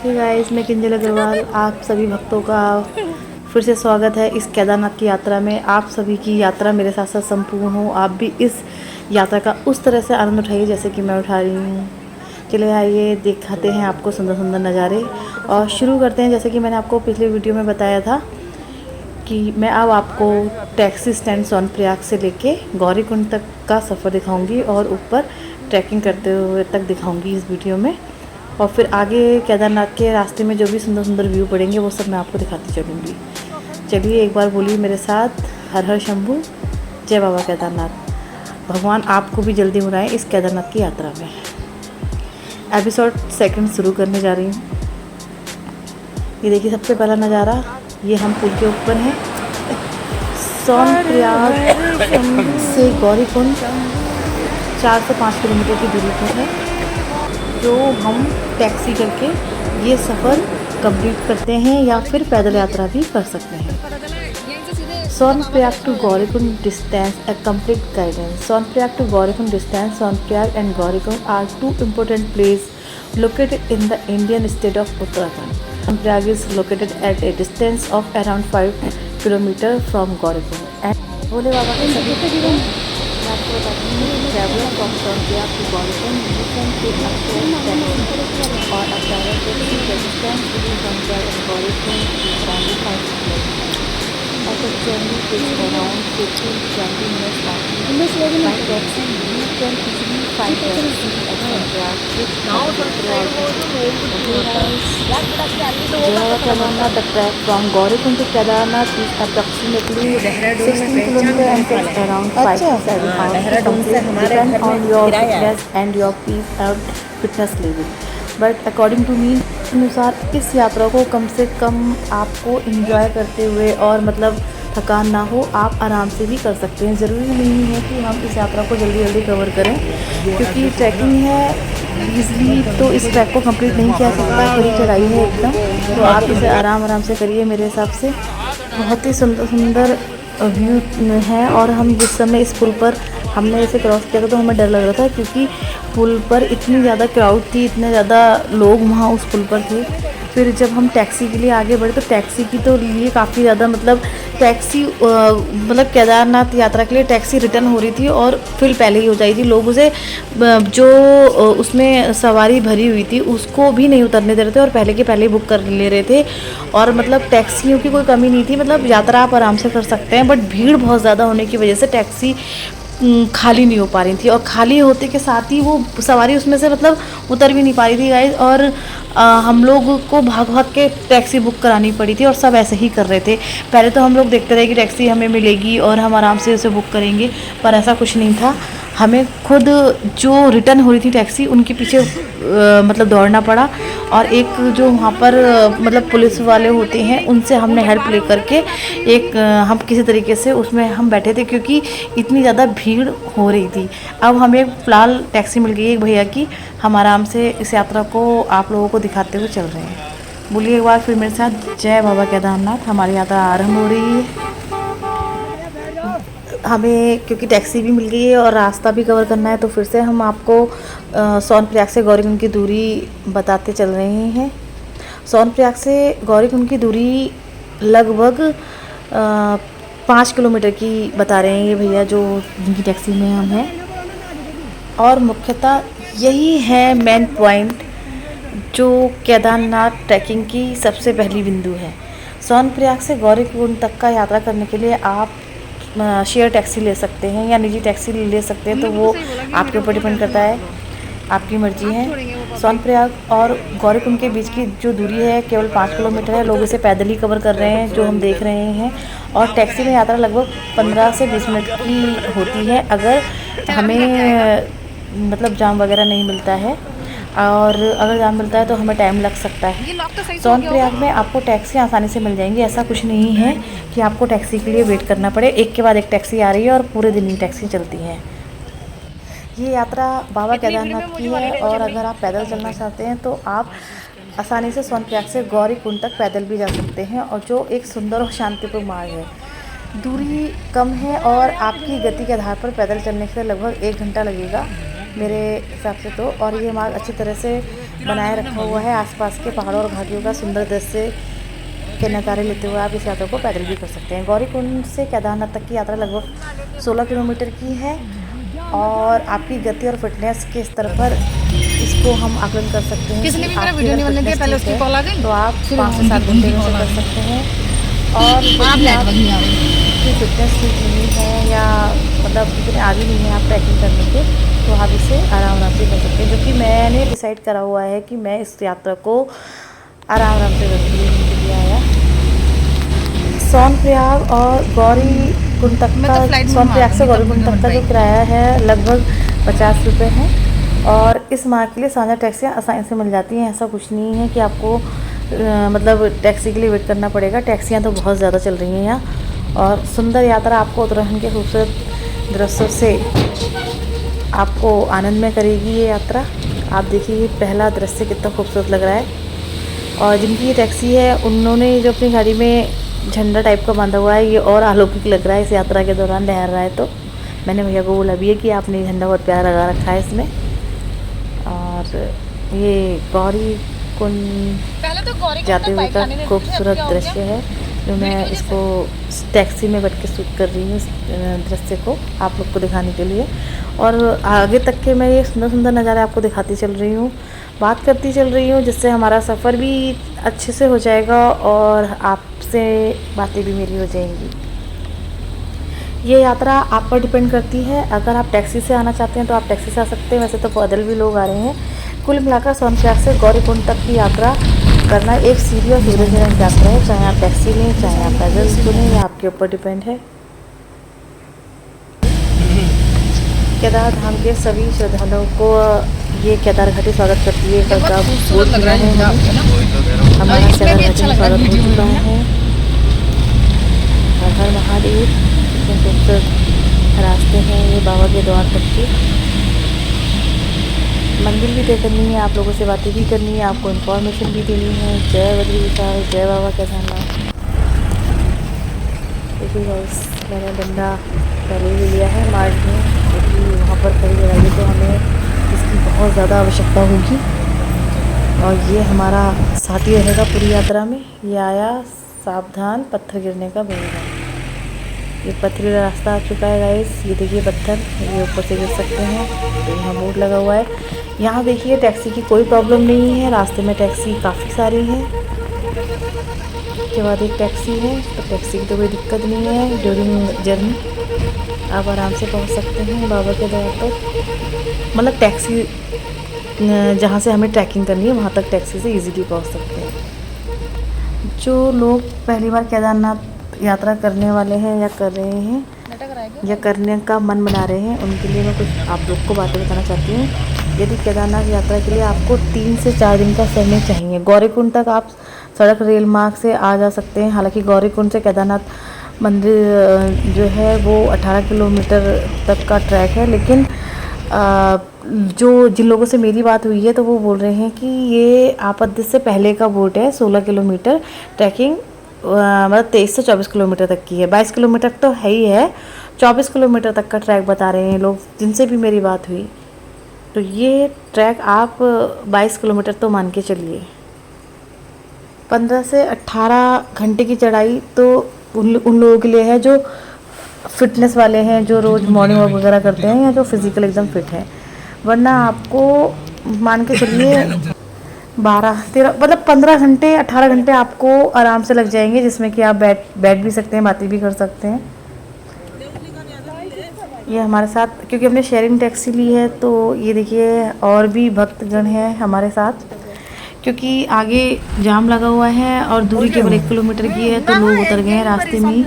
Hey guys, मैं किंजल अग्रवाल आप सभी भक्तों का फिर से स्वागत है इस केदारनाथ की यात्रा में। आप सभी की यात्रा मेरे साथ साथ संपूर्ण हो। आप भी इस यात्रा का उस तरह से आनंद उठाइए जैसे कि मैं उठा रही हूँ। चलिए आइए दिखाते हैं आपको सुंदर सुंदर नज़ारे और शुरू करते हैं। जैसे कि मैंने आपको पिछले वीडियो में बताया था कि मैं अब आपको टैक्सी स्टैंड सोनप्रयाग से लेके गौरीकुंड तक का सफ़र दिखाऊंगी और ऊपर ट्रैकिंग करते हुए तक दिखाऊंगी इस वीडियो में। और फिर आगे केदारनाथ के रास्ते में जो भी सुंदर सुंदर व्यू पड़ेंगे वो सब मैं आपको दिखाती चलूँगी। चलिए एक बार बोलिए मेरे साथ, हर हर शंभू, जय बाबा केदारनाथ। भगवान आपको भी जल्दी बुलाएं इस केदारनाथ की यात्रा में। एपिसोड सेकंड शुरू करने जा रही हूँ। ये देखिए सबसे पहला नज़ारा, ये हम पुल के ऊपर हैं। सोनप्रयाग से गौरीकुंड 4 से 5 किलोमीटर की दूरी पर है, जो हम टैक्सी करके ये सफ़र कंप्लीट करते हैं या फिर पैदल यात्रा भी कर सकते हैं। Sonprayag to Gaurikund distance a complete guidance. Sonprayag to Gaurikund distance. Sonprayag and Gaurikund are two important place located in the Indian state of Uttarakhand. Sonaprayag is located at a distance of around 5 kilometers from Gaurikund. And Bhole Baba के सभी मैं आपको बताती हूँ, traveller from Sonprayag to Gaurikund you can take up taxi और a private taxi distance between Sonprayag and Gaurikund is around 5 kilometre. As the journey takes around 15-20 minutes maximum. By taxi, you can easily find taxi at Sonaprayag. Kedarnath, the trek from Gaurikund to Kedarnath is approximately 16 kilometers and takes around 5 to 7 hours to complete. Depend on your fitness and your peace and fitness level. But according to me अनुसार इस यात्रा को कम से कम आपको enjoy करते हुए और मतलब थकान ना हो, आप आराम से भी कर सकते हैं। ज़रूरी नहीं है कि हम इस यात्रा को जल्दी जल्दी कवर करें, क्योंकि ट्रैकिंग है ईज़िली तो इस ट्रैक को कंप्लीट नहीं किया सकता। बड़ी चढ़ाई है एकदम, तो आप इसे आराम आराम से करिए। मेरे हिसाब से बहुत ही सुंदर सुंदर व्यू है। और हम जिस समय इस पुल पर हमने इसे क्रॉस किया था तो हमें डर लग रहा था, क्योंकि पुल पर इतनी ज़्यादा क्राउड थी, इतने ज़्यादा लोग वहाँ उस पुल पर थे। फिर जब हम टैक्सी के लिए आगे बढ़े तो टैक्सी की तो लिए काफ़ी ज़्यादा मतलब टैक्सी मतलब केदारनाथ यात्रा के लिए टैक्सी रिटर्न हो रही थी और फिर पहले ही हो जाई थी। लोग उसे जो उसमें सवारी भरी हुई थी उसको भी नहीं उतरने दे रहे थे और पहले के पहले ही बुक कर ले रहे थे। और मतलब टैक्सियों की कोई कमी नहीं थी, मतलब यात्रा आप आराम से कर सकते हैं। बट भीड़ बहुत ज़्यादा होने की वजह से टैक्सी खाली नहीं हो पा रही थी, और खाली होते के साथ ही वो सवारी उसमें से मतलब उतर भी नहीं पा रही थी गाइस। और हम लोग को भाग भाग के टैक्सी बुक करानी पड़ी थी और सब ऐसे ही कर रहे थे। पहले तो हम लोग देखते रहे कि टैक्सी हमें मिलेगी और हम आराम से उसे बुक करेंगे, पर ऐसा कुछ नहीं था। हमें खुद जो रिटर्न हो रही थी टैक्सी उनके पीछे मतलब दौड़ना पड़ा। और एक जो वहाँ पर मतलब पुलिस वाले होते हैं उनसे हमने हेल्प ले करके एक हम किसी तरीके से उसमें हम बैठे थे, क्योंकि इतनी ज़्यादा भीड़ हो रही थी। अब हमें फ़िलहाल टैक्सी मिल गई एक भैया की, हम आराम से इस यात्रा को आप लोगों को दिखाते हुए चल रहे हैं। बोलिए एक बार फिर मेरे साथ, जय बाबा केदारनाथ। हमारी यात्रा आरंभ हो रही है। हमें क्योंकि टैक्सी भी मिल गई है और रास्ता भी कवर करना है, तो फिर से हम आपको सोनप्रयाग से गौरीकुंड की दूरी बताते चल रहे हैं। सोनप्रयाग से गौरीकुंड की दूरी लगभग 5 किलोमीटर की बता रहे हैं ये भैया जो जिनकी टैक्सी में हम हैं। और मुख्यतः यही है मेन पॉइंट जो केदारनाथ ट्रैकिंग की सबसे पहली बिंदु है। सोनप्रयाग से गौरीकुंड तक का यात्रा करने के लिए आप शेयर टैक्सी ले सकते हैं या निजी टैक्सी ले सकते हैं, तो वो आपके ऊपर डिपेंड करता है, आपकी मर्जी है। सोनप्रयाग और गौरीकुंड के बीच की जो दूरी है केवल 5 किलोमीटर है। लोग इसे पैदल ही कवर कर रहे हैं जो हम देख रहे हैं। और टैक्सी में यात्रा लगभग 15 से 20 मिनट की होती है, अगर हमें मतलब जाम वगैरह नहीं मिलता है। और अगर जाम मिलता है तो हमें टाइम लग सकता है। सोनप्रयाग में आपको टैक्सी आसानी से मिल जाएंगी, ऐसा कुछ नहीं है कि आपको टैक्सी के लिए वेट करना पड़े। एक के बाद एक टैक्सी आ रही है और पूरे दिन ही टैक्सी चलती है। ये यात्रा बाबा केदारनाथ की है, और अगर आप पैदल चलना चाहते हैं तो आप आसानी से सोनप्रयाग से गौरीकुंड तक पैदल भी जा सकते हैं, और जो एक सुंदर और शांतिपूर्ण मार्ग है। दूरी कम है और आपकी गति के आधार पर पैदल चलने से लगभग 1 घंटा लगेगा मेरे हिसाब से तो। और ये मार्ग अच्छी तरह से बनाए रखा हुआ है। आसपास के पहाड़ों और घाटियों का सुंदर दृश्य के नज़ारे लेते हुए आप इस यात्रा को पैदल भी कर सकते हैं। गौरीकुंड से केदारनाथ तक की यात्रा लगभग 16 किलोमीटर की है और आपकी गति और फिटनेस के स्तर पर इसको हम आकलन कर सकते हैं। किसने भी मेरा वीडियो नहीं बनने दिया, पहले उसकी कॉल आ गई तो आप 5 से 7 घंटे में से कर सकते हैं। और आपकी फिटनेस ठीक नहीं है या मतलब इतने आदि नहीं है आप ट्रैकिंग करने के, तो आप इसे आराम से कर सकते हैं। जो कि मैंने डिसाइड करा हुआ है कि मैं इस यात्रा को आराम से करूँगी। मुझे आया सोनप्रयाग और गौरीकुंड तक का, सोनप्रयाग से गौरीकुंड तक का जो किराया है लगभग 50 रुपये है। और इस मार्ग के लिए साझा टैक्सियाँ आसानी से मिल जाती हैं। ऐसा कुछ नहीं है कि आपको मतलब टैक्सी के लिए वेट करना पड़ेगा। टैक्सियाँ तो बहुत ज़्यादा चल रही हैं यहाँ। और सुंदर यात्रा आपको उत्तराखंड के खूबसूरत दृश्यों से आपको आनंद में करेगी ये यात्रा। आप देखिए पहला दृश्य कितना खूबसूरत लग रहा है। और जिनकी ये टैक्सी है उन्होंने जो अपनी गाड़ी में झंडा टाइप का बांधा हुआ है, ये और अलौकिक लग रहा है। इस यात्रा के दौरान लहर रहा है। तो मैंने भैया को बोला भी है कि आपने झंडा बहुत प्यारा लगा रखा है इसमें। और ये गौरीकुंड जाते हुए का खूबसूरत दृश्य है जो मैं इसको टैक्सी में बैठ के शूट कर रही हूँ। इस दृश्य को आप लोग को दिखाने के लिए और आगे तक के मैं ये सुंदर सुंदर नज़ारे आपको दिखाती चल रही हूँ, बात करती चल रही हूँ, जिससे हमारा सफ़र भी अच्छे से हो जाएगा और आपसे बातें भी मेरी हो जाएंगी। ये यात्रा आप पर डिपेंड करती है। अगर आप टैक्सी से आना चाहते हैं तो आप टैक्सी से आ सकते हैं, वैसे तो पैदल भी लोग आ रहे हैं। कुल मिलाकर सोनप्रयाग से गौरीकुंड तक की यात्रा करना एक सीधी और सुविधाजनक यात्रा है। चाहे आप टैक्सी लें, चाहे आप पैदल चुनें, ये आपके ऊपर डिपेंड है। केदार धाम के सभी श्रद्धालुओं को ये केदार घाटी स्वागत करती है। हमारा केदार घाटी में स्वागत हो चुका है। हर हर महादेव। इतने खूबसूरत रास्ते हैं ये बाबा के द्वार तक की। मंदिर भी तय करनी है, आप लोगों से बातें भी करनी है, आपको इन्फॉर्मेशन भी देनी है। जय बद्री विशाल, जय बाबा केदारनाथ। देखिए गाइस मैंने डंडा पहले भी लिया है मार्ग में, क्योंकि वहाँ पर खड़ी रहेगी तो हमें इसकी बहुत ज़्यादा आवश्यकता होगी। और ये हमारा साथी रहेगा पूरी यात्रा में। ये आया सावधान पत्थर गिरने का भय। ये पथरीला रास्ता आ चुका है गाइस। ये देखिए पत्थर, ये ऊपर से गिर सकते हैं। तो यहाँ बोर्ड लगा हुआ है। यहाँ देखिए टैक्सी की कोई प्रॉब्लम नहीं है, रास्ते में टैक्सी काफ़ी सारी हैं। उसके बाद एक टैक्सी है, तो टैक्सी की तो कोई दिक्कत नहीं है। ड्यूरिंग जर्नी आप आराम से पहुँच सकते हैं बाबा के द्वार पर। मतलब टैक्सी जहाँ से हमें ट्रैकिंग करनी है वहाँ तक टैक्सी से इजीली पहुँच सकते हैं। जो लोग पहली बार केदारनाथ यात्रा करने वाले हैं या कर रहे हैं या करने का मन बना रहे हैं, उनके लिए मैं कुछ आप लोग को बातें बताना चाहती हूँ। यदि केदारनाथ यात्रा के लिए आपको 3 से 4 दिन का समय चाहिए। गौरीकुंड तक आप सड़क रेल मार्ग से आ जा सकते हैं। हालांकि गौरीकुंड से केदारनाथ मंदिर जो है वो 18 किलोमीटर तक का ट्रैक है, लेकिन जो जिन लोगों से मेरी बात हुई है तो वो बोल रहे हैं कि ये आपद्य से पहले का बोट है। 16 किलोमीटर ट्रैकिंग मतलब 23 से 24 किलोमीटर तक की है। 22 किलोमीटर तो है ही है, 24 किलोमीटर तक का ट्रैक बता रहे हैं लोग जिनसे भी मेरी बात हुई। तो ये ट्रैक आप 22 किलोमीटर तो मान के चलिए। 15 से 18 घंटे की चढ़ाई तो उन लोगों के लिए है जो फिटनेस वाले हैं, जो रोज़ मॉर्निंग वॉक वगैरह करते हैं या जो फिज़िकल एकदम फिट है। वरना आपको मान के चलिए 12-13 मतलब 15 घंटे 18 घंटे आपको आराम से लग जाएंगे, जिसमें कि आप बैठ भी सकते हैं, बातें भी कर सकते हैं। ये हमारे साथ क्योंकि हमने शेयरिंग टैक्सी ली है, तो ये देखिए और भी भक्तगण हैं हमारे साथ। क्योंकि आगे जाम लगा हुआ है और दूरी केवल 1 किलोमीटर की है, तो लोग उतर गए हैं रास्ते में ही।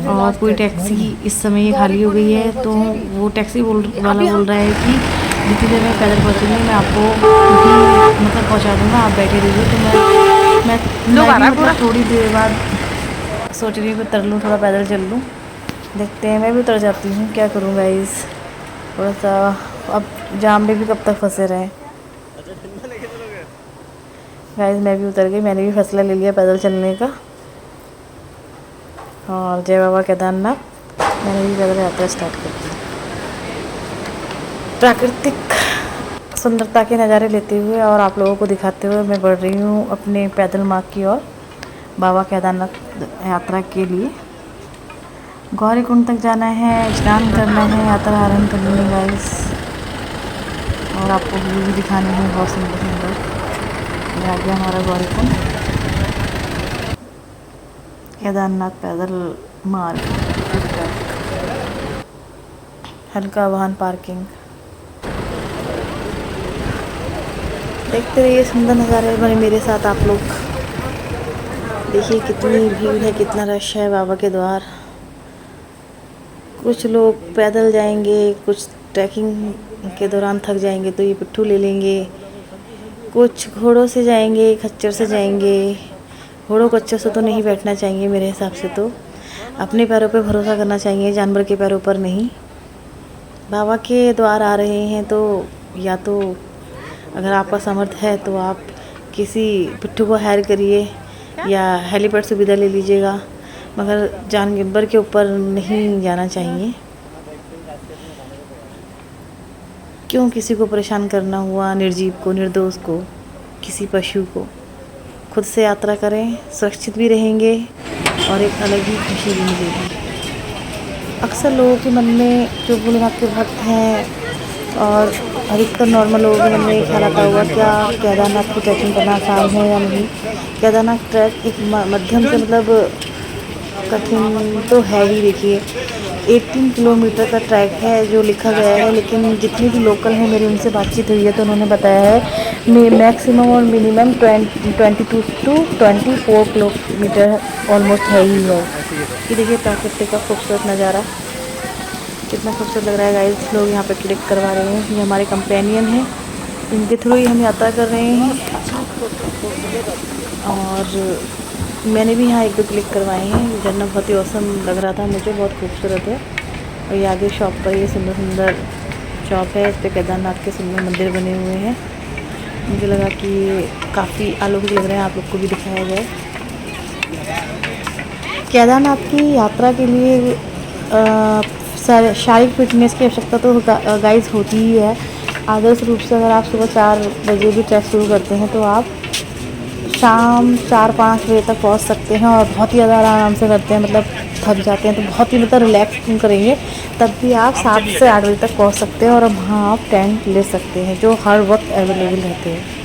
और पूरी टैक्सी इस समय ये खाली हो गई है। तो वो टैक्सी वाला बोल रहा है कि जितनी देर में पैदल पहुँचूँगी मैं आपको मतलब पहुँचा दूँगा, आप बैठे रहिए। तो मैं मतलब थोड़ी देर बाद सोच रही हूँ कि उतर लूँ, थोड़ा पैदल चल लूँ। देखते हैं, मैं भी उतर जाती हूँ, क्या करूँ गाइस। थोड़ा सा अब जाम में भी कब तक फंसे रहे गाइस। मैं भी उतर गई, मैंने भी फैसला ले लिया पैदल चलने का। और जय बाबा केदारनाथ, मैंने भी पैदल यात्रा स्टार्ट कर दी। प्राकृतिक सुंदरता के नज़ारे लेते हुए और आप लोगों को दिखाते हुए मैं बढ़ रही हूँ अपने पैदल मार्ग की ओर बाबा केदारनाथ यात्रा के लिए। गौरीकुंड तक जाना है, स्नान करना है, यात्रा आरंभ करनी है गाइस, और आपको व्यू भी दिखाने हैं बहुत सुंदर सुंदर। ये आ गया हमारा गौरीकुंड केदारनाथ पैदल मार्ग। हल्का वाहन पार्किंग। देखते रहिए सुंदर नज़ारे बने मेरे साथ आप लोग। देखिए कितनी भीड़ है, कितना रश है बाबा के द्वार। कुछ लोग पैदल जाएंगे, कुछ ट्रैकिंग के दौरान थक जाएंगे तो ये पिट्ठू ले लेंगे, कुछ घोड़ों से जाएंगे, खच्चर से जाएंगे। घोड़ों खच्चर से तो नहीं बैठना चाहिए मेरे हिसाब से, तो अपने पैरों पे भरोसा करना चाहिए, जानवर के पैरों पर नहीं। बाबा के द्वार आ रहे हैं तो या तो अगर आपका सामर्थ्य है तो आप किसी पिट्ठू को हायर करिए या हेलीपैड सुविधा ले लीजिएगा, मगर जानवर के ऊपर नहीं जाना चाहिए। क्यों किसी को परेशान करना हुआ, निर्जीव को, निर्दोष को, किसी पशु को। खुद से यात्रा करें, सुरक्षित भी रहेंगे और एक अलग ही खुशी भी मिलेगी। अक्सर लोगों के मन में जो भोलेनाथ के भक्त हैं और अधिकतर नॉर्मल लोगों के मन में ख्याल आता होगा क्या केदारनाथ की ट्रैकिंग करना आसान है या नहीं। केदारनाथ ट्रैक एक मध्यम से मतलब कठिन तो है ही। देखिए 18 किलोमीटर का ट्रैक है जो लिखा गया है, लेकिन जितने भी लोकल हैं मेरी उनसे बातचीत हुई है तो उन्होंने बताया है मैक्सिमम और मिनिमम 22 to 24 किलोमीटर ऑलमोस्ट है ही है। ये देखिए प्राकृतिक का खूबसूरत नज़ारा कितना खूबसूरत लग रहा है गाइस। लोग यहाँ पे क्लिक करवा रहे हैं, ये हमारे कंपेनियन हैं, इनके थ्रू ही हम यात्रा कर रहे हैं। और मैंने भी यहाँ 1-2 क्लिक करवाए हैं। ये झरना बहुत ही औसम लग रहा था मुझे, बहुत खूबसूरत है। और ये आगे शॉप पर ये सुंदर सुंदर शॉप है, इस पर केदारनाथ के सुंदर मंदिर बने हुए हैं। मुझे लगा कि ये काफ़ी अलौकिक लग रहे हैं, आप लोग को भी दिखाया जाए। केदारनाथ की यात्रा के लिए शारीरिक फिटनेस की आवश्यकता तो गाइस होती ही है। आदर्श रूप से अगर आप सुबह 4 बजे भी ट्रैक शुरू करते हैं तो आप शाम 4-5 बजे तक पहुंच सकते हैं और बहुत ही ज़्यादा आराम से करते हैं, मतलब थक जाते हैं तो बहुत ही मतलब रिलैक्स करेंगे तब भी आप 7 से 8 बजे तक पहुंच सकते हैं और वहाँ आप टेंट ले सकते हैं जो हर वक्त अवेलेबल रहते हैं।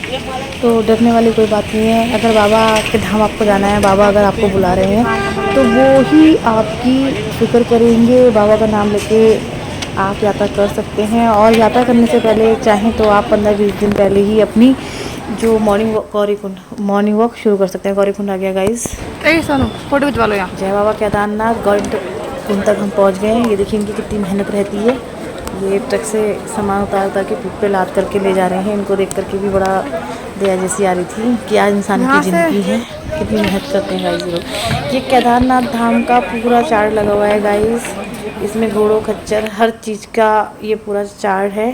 तो डरने वाली कोई बात नहीं है। अगर बाबा के धाम आपको जाना है, बाबा अगर आपको बुला रहे हैं तो वो ही आपकी फिक्र करेंगे। बाबा का नाम लेके आप यात्रा कर सकते हैं और यात्रा करने से पहले चाहें तो आप 15-20 दिन पहले ही अपनी जो मॉर्निंग वॉक शुरू कर सकते हैं। गौरीकुंड आ गया गाइस। सोनू फोटो खिंचवा लो यहाँ। जय बाबा केदारनाथ। गौरीकुंड तक हम पहुंच गए हैं। ये देखिए इनकी कितनी मेहनत रहती है। ये ट्रक से सामान उतार के पीठ पे लाद करके ले जा रहे हैं। इनको देख करके भी बड़ा दया जैसी आ रही थी कि आज इंसान की ज़िंदगी है, कितनी मेहनत करते हैं गाइस लोग। ये केदारनाथ धाम का पूरा चार्ट लगा हुआ है गाइस। इसमें घोड़ों खच्चर हर चीज़ का ये पूरा चार्ट है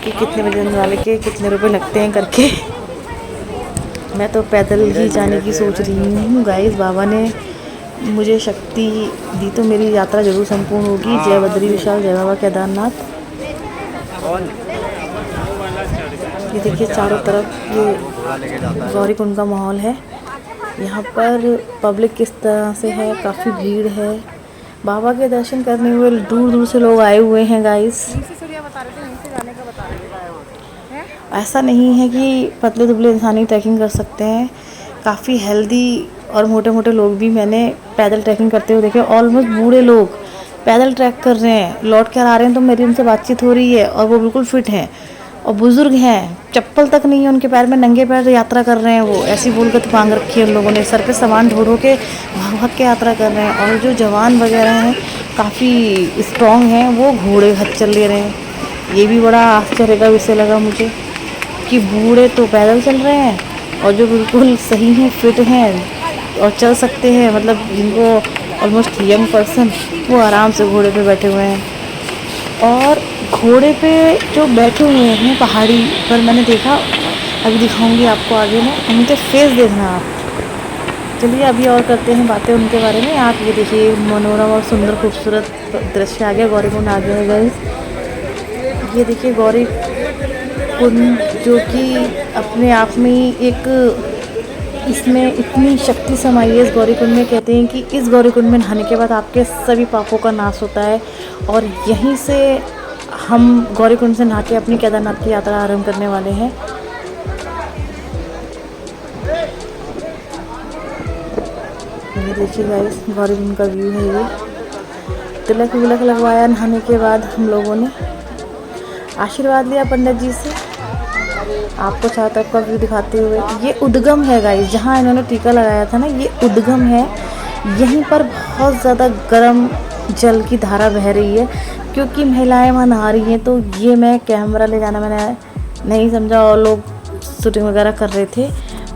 कि कितने बजे वाले के कितने रुपए लगते हैं करके। मैं तो पैदल ही जाने की सोच रही हूँ गाइस। बाबा ने मुझे शक्ति दी तो मेरी यात्रा जरूर संपूर्ण होगी। जय बद्री विशाल, जय बाबा केदारनाथ। ये देखिए चारों तरफ ये गौरीकुंड का माहौल है। यहाँ पर पब्लिक किस तरह से है, काफ़ी भीड़ है। बाबा के दर्शन करने हुए दूर दूर से लोग आए हुए हैं गाइस। ऐसा नहीं है कि पतले दुबले इंसान ही ट्रैकिंग कर सकते हैं, काफ़ी हेल्दी और मोटे मोटे लोग भी मैंने पैदल ट्रैकिंग करते हुए देखे। ऑलमोस्ट बूढ़े लोग पैदल ट्रैक कर रहे हैं, लौट कर आ रहे हैं तो मेरी उनसे बातचीत हो रही है और वो बिल्कुल फिट हैं और बुज़ुर्ग हैं, चप्पल तक नहीं है उनके पैर में, नंगे पैर यात्रा कर रहे हैं। वो ऐसी बोलकर मांग रखी है उन लोगों ने, सर पे सामान ढो के भाग भाग के यात्रा कर रहे हैं। और जो जवान वगैरह हैं काफ़ी स्ट्रॉन्ग हैं, वो घोड़े खच्चर ले रहे हैं। ये भी बड़ा आश्चर्य का विषय लगा मुझे कि बूढ़े तो पैदल चल रहे हैं और जो बिल्कुल सही हैं, फिट हैं और चल सकते हैं, मतलब जिनको ऑलमोस्ट यंग पर्सन, वो आराम से घोड़े पे बैठे हुए हैं। और घोड़े पे जो बैठे हुए हैं पहाड़ी पर मैंने देखा, अभी दिखाऊंगी आपको आगे में, उनके फेस देखना आप। चलिए अभी और करते हैं बातें उनके बारे में। आप ये देखिए मनोरम और सुंदर खूबसूरत दृश्य आ गया, गौरीकुंड आ गया है गाइस। ये देखिए गौरीकुंड कुंड, जो कि अपने आप में एक, इसमें इतनी शक्ति समाई है इस गौरी कुंड में। कहते हैं कि इस गौरी कुंड में नहाने के बाद आपके सभी पापों का नाश होता है। और यहीं से हम गौरी कुंड से नहा के अपनी केदारनाथ की यात्रा आरंभ करने वाले हैं। ये देखिए गाइस, गौरी कुंड का व्यू है ये। तिलक विलक लगवाया नहाने के बाद हम लोगों ने, आशीर्वाद लिया पंडित जी से। आपको चारों तरफ का व्यू दिखाते हुए, ये उद्गम है गाइस, जहाँ इन्होंने टीका लगाया था ना, ये उद्गम है। यहीं पर बहुत ज़्यादा गर्म जल की धारा बह रही है, क्योंकि महिलाएं वहाँ नहा रही हैं। तो ये मैं कैमरा ले जाना मैंने नहीं समझा, और लोग शूटिंग वगैरह कर रहे थे,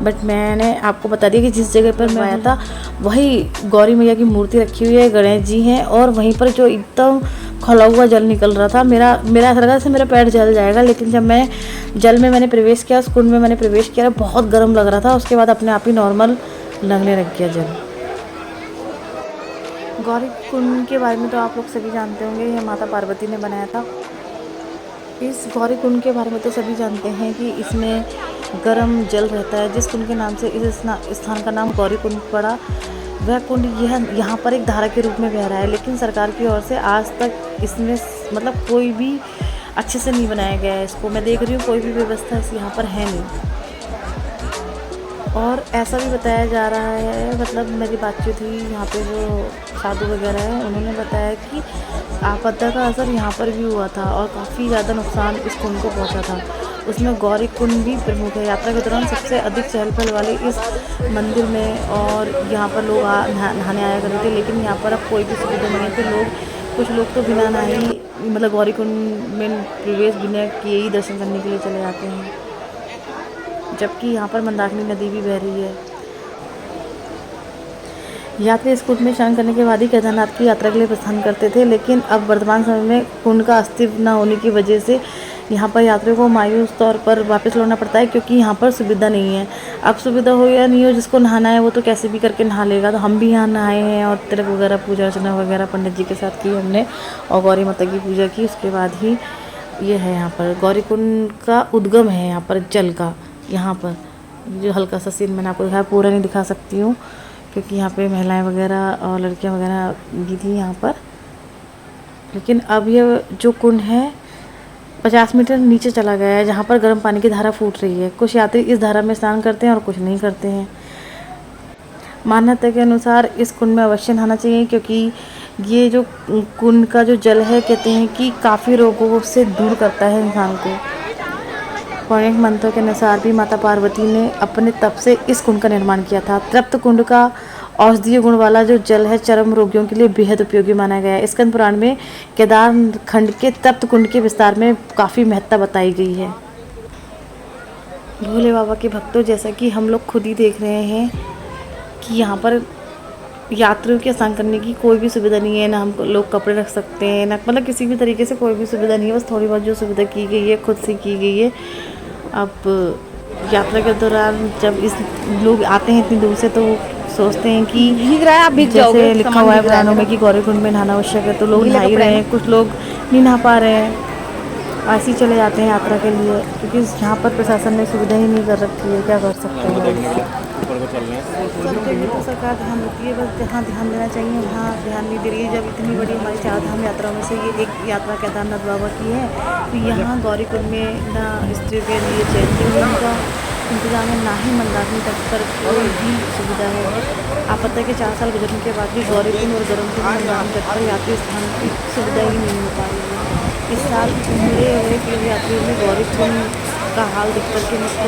बट मैंने आपको बता दिया कि जिस जगह पर मैं आया था वही गौरी मैया की मूर्ति रखी हुई है, गणेश जी हैं, और वहीं पर जो एकदम खौला हुआ जल निकल रहा था, मेरा ऐसा लगा जैसे मेरा पैर जल जाएगा। लेकिन जब मैं जल में मैंने प्रवेश किया, उस कुंड में मैंने प्रवेश किया, बहुत गर्म लग रहा था। उसके बाद अपने आप ही नॉर्मल लगने लग गया जल। गौरी कुंड के बारे में तो आप लोग सभी जानते होंगे, यह माता पार्वती ने बनाया था। इस गौरी कुंड के बारे में तो सभी जानते हैं कि इसमें गर्म जल रहता है। जिस कुंड के नाम से इस स्थान का नाम गौरी कुंड पड़ा, वह कुंड यहाँ पर एक धारा के रूप में बह रहा है। लेकिन सरकार की ओर से आज तक इसमें मतलब कोई भी अच्छे से नहीं बनाया गया है इसको। मैं देख रही हूँ कोई भी व्यवस्था यहाँ पर है नहीं। और ऐसा भी बताया जा रहा है, मतलब मेरी बातचीत हुई यहाँ पे जो साधु वगैरह हैं, उन्होंने बताया कि आपदा का असर यहाँ पर भी हुआ था और काफ़ी ज़्यादा नुकसान इस कुंड को पहुँचा था। उसमें गौरी कुंड भी प्रमुख है। यात्रा के दौरान सबसे अधिक चहल पहल वाले इस मंदिर में, और यहाँ पर लोग नहाने आया करते थे। लेकिन यहाँ पर अब कोई भी सुविधा नहीं है, तो कुछ लोग तो बिना नहाए ही, मतलब गौरी कुंड में प्रवेश बिना किए ही दर्शन करने के लिए चले जाते हैं, जबकि यहाँ पर मंदाकिनी नदी भी बह रही है। यात्री इस कुंड में स्नान करने के बाद ही केदारनाथ की यात्रा के लिए प्रस्थान करते थे। लेकिन अब वर्तमान समय में कुंड का अस्तित्व न होने की वजह से यहाँ पर यात्रियों को मायूस तौर पर वापस लौटना पड़ता है, क्योंकि यहाँ पर सुविधा नहीं है। अब सुविधा हो या नहीं हो, जिसको नहाना है वो तो कैसे भी करके नहा लेगा। तो हम भी यहाँ नहाए हैं और तिलक वगैरह, पूजा अर्चना वगैरह पंडित जी के साथ की हमने, और गौरी माता की पूजा की। उसके बाद ही ये है यहाँ पर गौरी कुंड का उद्गम है, यहाँ पर जल का। यहाँ पर जो हल्का सा सीन मैंने आपको दिखाया, पूरा नहीं दिखा सकती हूँ क्योंकि यहाँ पे महिलाएं वगैरह और लड़कियाँ वगैरह भी थी यहाँ पर। लेकिन अब ये जो कुंड है 50 मीटर नीचे चला गया है, जहाँ पर गर्म पानी की धारा फूट रही है। कुछ यात्री इस धारा में स्नान करते हैं और कुछ नहीं करते हैं। मान्यता के अनुसार इस कुंड में अवश्य नहाना चाहिए, क्योंकि ये जो कुंड का जो जल है, कहते हैं कि काफ़ी रोगों से दूर करता है इंसान को। पौराणिक मंत्रों के अनुसार भी माता पार्वती ने अपने तप से इस कुंड का निर्माण किया था। तृप्त कुंड का औषधीय गुण वाला जो जल है, चर्म रोगियों के लिए बेहद उपयोगी माना गया है। स्कंद पुराण में केदार खंड के तप्त कुंड के विस्तार में काफ़ी महत्ता बताई गई है। भोले बाबा के भक्तों, जैसा कि हम लोग खुद ही देख रहे हैं कि यहाँ पर यात्रियों के स्नान करने की कोई भी सुविधा नहीं है। ना हम लोग कपड़े रख सकते हैं, ना मतलब किसी भी तरीके से कोई भी सुविधा नहीं है। बस थोड़ी बहुत जो सुविधा की गई है खुद से की गई है। अब यात्रा के दौरान जब इस लोग आते हैं इतनी दूर से, तो सोचते हैं कि भीग रहा है, आप भीग जाओगे, जैसे लिखा हुआ है पुराणों में कि गौरी कुंड में नहाना आवश्यक है, तो लोग नहा ही रहे हैं। कुछ लोग नहीं नहा पा रहे हैं, ऐसे ही चले जाते हैं यात्रा के लिए, क्योंकि यहाँ पर प्रशासन ने सुविधा ही नहीं कर रखी है। क्या कर सकते हैं, सब जगह तो सरकार ध्यान देती है, बस जहाँ ध्यान देना चाहिए वहाँ ध्यान नहीं दे रही है। जब इतनी बड़ी हमारी 4 धाम यात्राओं में से ये एक यात्रा केदारनाथ बाबा की है, तो यहाँ गौरी कुंड में ना स्त्रियों के लिए चेंजिंग रूम का इंतजाम है, ना ही मंदाकिनी तट पर कोई भी सुविधा है। आप पता है कि 4 साल गुजरने के बाद भी गौरी कुंड और गर्म कुंड मंदाकिनी तट पर यात्री स्थान की सुविधा ही नहीं हो पा रही है। इस साल मेरे और एक लोग यात्रियों ने गौरी कुंड का हाल देख कर के मुझको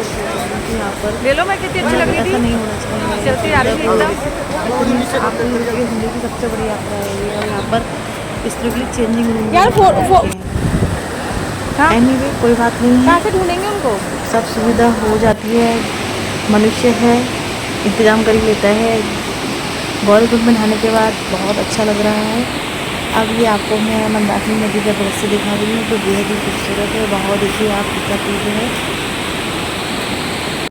यहाँ पर ले लो, मैं कितनी अच्छी लग रही थी, ऐसा नहीं होना चाहिए। चलती आ रही थी एकदम। आप हिंदी की सबसे बड़ी यात्रा है ये, और यहाँ पर स्त्रियों चेंजिंग रूम यार एनीवे कोई बात नहीं है, कहाँ से ढूंढेंगे उनको? सब सुविधा हो जाती है, मनुष्य है इंतजाम कर ही लेता है। गौरी कुंड में नहाने के बाद बहुत अच्छा लग रहा है। अब ये आपको मैं मंदाकिनी नदी का दृश्य दिखा रही हूँ, तो बेहद ही खूबसूरत है। बहाव देखिए आप कितना तेज है।